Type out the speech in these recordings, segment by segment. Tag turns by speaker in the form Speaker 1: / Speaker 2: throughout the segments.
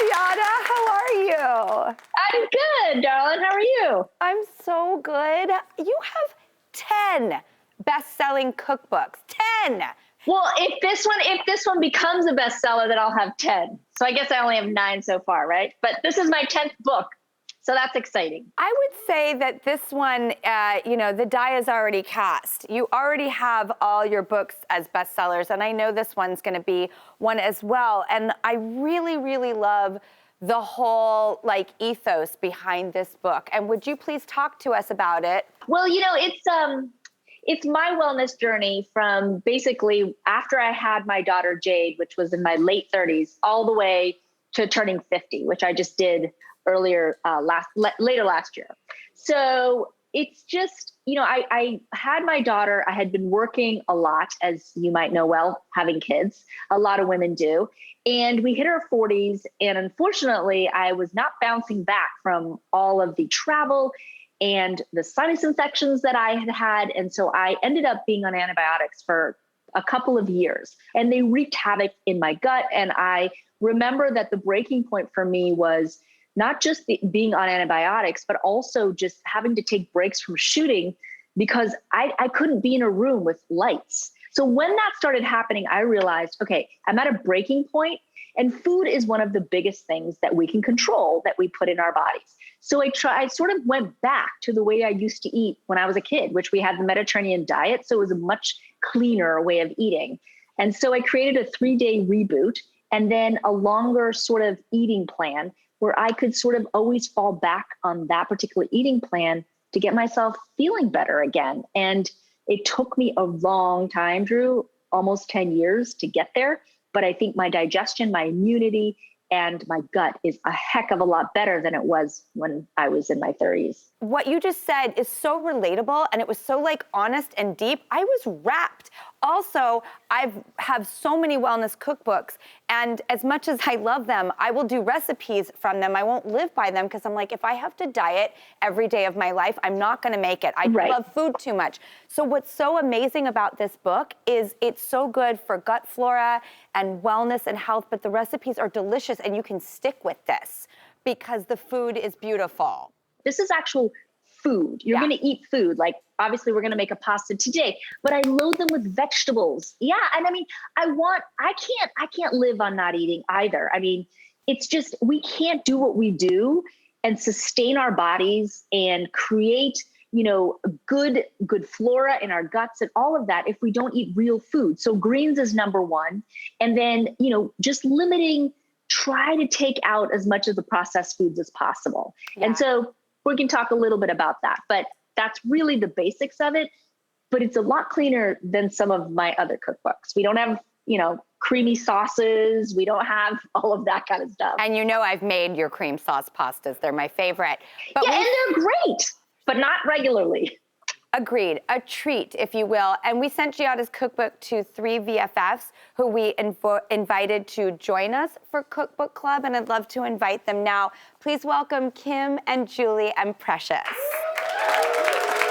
Speaker 1: Giada, how are you?
Speaker 2: I'm good, darling. How are you?
Speaker 1: I'm so good. You have 10 best-selling cookbooks. 10!
Speaker 2: Well, if this one becomes a bestseller, then I'll have 10. So I guess I only have 9 so far, right? But this is my 10th book. So that's exciting.
Speaker 1: I would say that this one, the die is already cast. You already have all your books as bestsellers, and I know this one's going to be one as well. And I really, really love the whole ethos behind this book. And would you please talk to us about it?
Speaker 2: Well, it's my wellness journey from basically after I had my daughter Jade, which was in my late 30s, all the way to turning 50, which I just did earlier later last year. So it's just, I had my daughter. I had been working a lot, as you might know well, having kids. A lot of women do. And we hit our 40s. And unfortunately, I was not bouncing back from all of the travel and the sinus infections that I had had. And so I ended up being on antibiotics for a couple of years, and they wreaked havoc in my gut. And I remember that the breaking point for me was not just being on antibiotics, but also just having to take breaks from shooting because I couldn't be in a room with lights. So when that started happening, I realized, okay, I'm at a breaking point, and food is one of the biggest things that we can control that we put in our bodies. So I sort of went back to the way I used to eat when I was a kid, which we had the Mediterranean diet. So it was a much cleaner way of eating. And so I created a 3-day reboot and then a longer sort of eating plan where I could sort of always fall back on that particular eating plan to get myself feeling better again. And it took me a long time, Drew, almost 10 years to get there. But I think my digestion, my immunity, and my gut is a heck of a lot better than it was when I was in my 30s.
Speaker 1: What you just said is so relatable, and it was so honest and deep. I was wrapped. Also, I have so many wellness cookbooks, and as much as I love them, I will do recipes from them. I won't live by them because I'm like, if I have to diet every day of my life, I'm not going to make it. I love food too much. So what's so amazing about this book is it's so good for gut flora and wellness and health, but the recipes are delicious, and you can stick with this because the food is beautiful.
Speaker 2: This is actual food. You're going to eat food. Like, obviously, we're going to make a pasta today, but I load them with vegetables. Yeah. And I mean, I can't live on not eating either. I mean, it's just, we can't do what we do and sustain our bodies and create, good flora in our guts and all of that if we don't eat real food. So greens is number one. And then, just try to take out as much of the processed foods as possible. Yeah. And so we can talk a little bit about that, but that's really the basics of it. But it's a lot cleaner than some of my other cookbooks. We don't have, creamy sauces. We don't have all of that kind of stuff.
Speaker 1: And I've made your cream sauce pastas. They're my favorite.
Speaker 2: But and they're great, but not regularly.
Speaker 1: Agreed. A treat, if you will. And we sent Giada's cookbook to 3 VFFs who we invited to join us for Cookbook Club, and I'd love to invite them now. Please welcome Kim and Julie and Precious.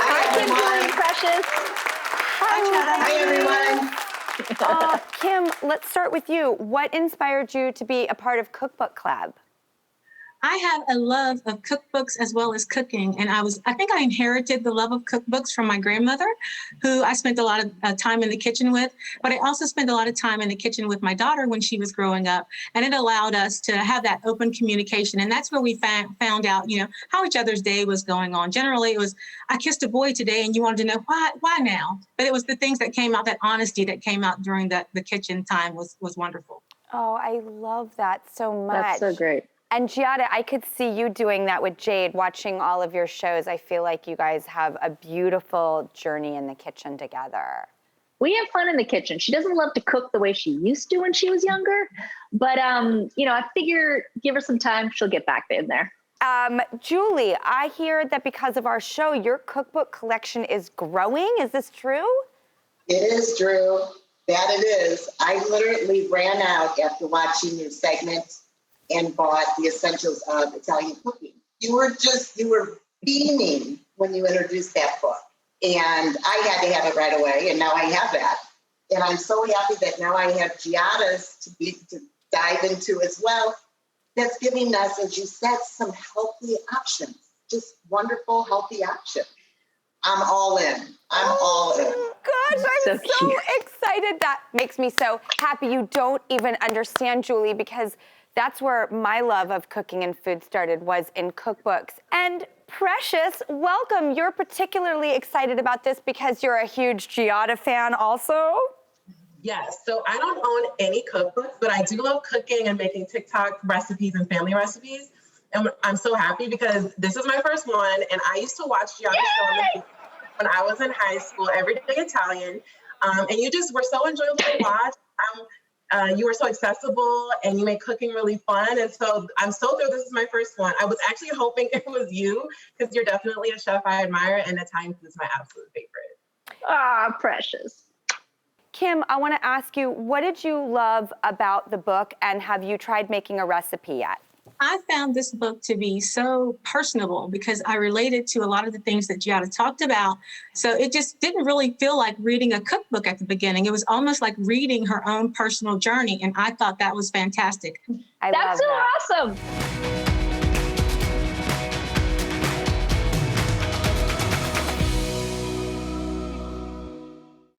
Speaker 2: Hi, Kim, Julie, and Precious.
Speaker 3: Hi, everyone.
Speaker 1: Kim, let's start with you. What inspired you to be a part of Cookbook Club?
Speaker 3: I have a love of cookbooks as well as cooking. And I think I inherited the love of cookbooks from my grandmother, who I spent a lot of time in the kitchen with. But I also spent a lot of time in the kitchen with my daughter when she was growing up. And it allowed us to have that open communication. And that's where we found out, how each other's day was going on. Generally, it was, I kissed a boy today and you wanted to know why now? But it was the things that came out, that honesty that came out during the kitchen time was wonderful.
Speaker 1: Oh, I love that so much.
Speaker 2: That's so great.
Speaker 1: And Giada, I could see you doing that with Jade, watching all of your shows. I feel like you guys have a beautiful journey in the kitchen together.
Speaker 2: We have fun in the kitchen. She doesn't love to cook the way she used to when she was younger, but I figure give her some time, she'll get back in there.
Speaker 1: Julie, I hear that because of our show, your cookbook collection is growing. Is this true?
Speaker 4: It is, Drew. That it is. I literally ran out after watching your segment and bought the Essentials of Italian Cooking. You were beaming when you introduced that book. And I had to have it right away, and now I have that. And I'm so happy that now I have Giada's to dive into as well. that's giving us, as you said, some healthy options, just wonderful, healthy options. I'm all in. I'm all in.
Speaker 1: Gosh, I'm
Speaker 2: So
Speaker 1: so
Speaker 2: cute.
Speaker 1: excited. That makes me so happy. You don't even understand, Julie, because that's where my love of cooking and food started, was in cookbooks. And Precious, welcome. You're particularly excited about this because you're a huge Giada fan also.
Speaker 5: Yes, so I don't own any cookbooks, but I do love cooking and making TikTok recipes and family recipes. And I'm so happy because this is my first one, and I used to watch Giada Show when I was in high school, Everyday Italian. And you just were so enjoyable to watch. You were so accessible, and you made cooking really fun. And so I'm so thrilled this is my first one. I was actually hoping it was you, because you're definitely a chef I admire, and Italian food is my absolute favorite.
Speaker 2: Ah, Precious.
Speaker 1: Kim, I want to ask you, what did you love about the book, and have you tried making a recipe yet?
Speaker 3: I found this book to be so personable because I related to a lot of the things that Giada talked about. So it just didn't really feel like reading a cookbook at the beginning. It was almost like reading her own personal journey. And I thought that was fantastic.
Speaker 1: I
Speaker 2: That's
Speaker 1: love
Speaker 2: so
Speaker 1: that.
Speaker 2: awesome.